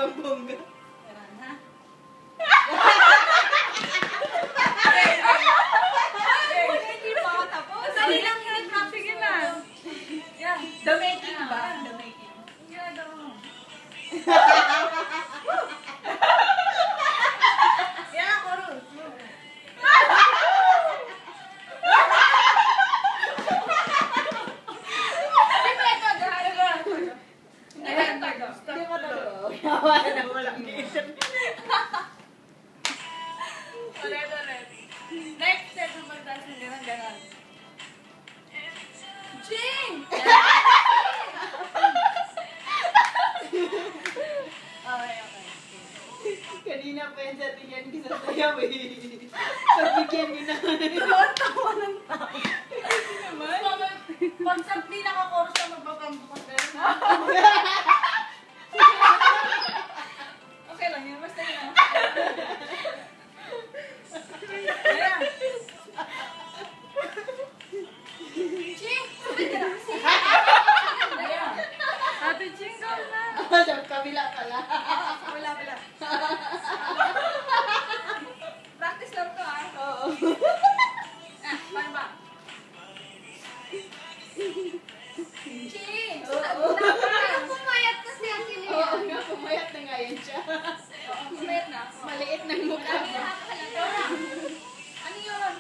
Bonggang-bongga. Ganun, ha? Hindi pa ako tapos. Dali lang yan. Sige na. Yan. The making ba? The making. Ang ginagawa mo. Yan ako, Ruth. Hindi mo totoo. Wala na walang isip. Ulit. Next step ng pagtaas ng ganon. Ching! Okay. Kanina pa yan sa tingin ko sa sayaw eh. Pagbigyan niyo na. Tawa ng tao. Pag sa pinaka-chorus na magpapambukas ka rin. Okay lang yun. Basta yun. Ayan. Ching! Sabi ka lang. Ayan. Ate Ching, go na. Sa kabila pala. Wala. Practice lang to, ah. Oo. Paano ba? Ching! Oo. Pumayat na si Ate Lea. Oo nga, pumayat na nga yan siya. Pumayat na. Maliit ng mukha mo. Ano yun?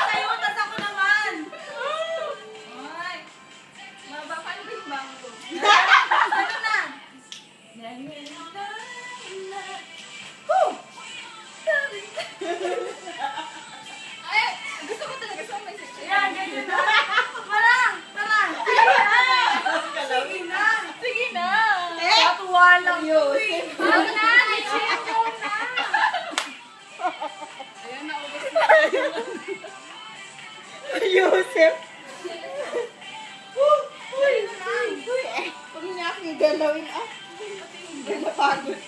Sa'yo, tas ako naman. Ay, mabapalbing ba ako? Ano na? Ay, gusto ko talaga sa may section. Yan, ganyan na. Parang, tara. Sige na. Sige na. Katuwa lang Yun. Wag na, i-check ko na. Ayan, naubos na. Yusef. Uy, Uy, eh. Huwag niya akong galawin ah. Napagod.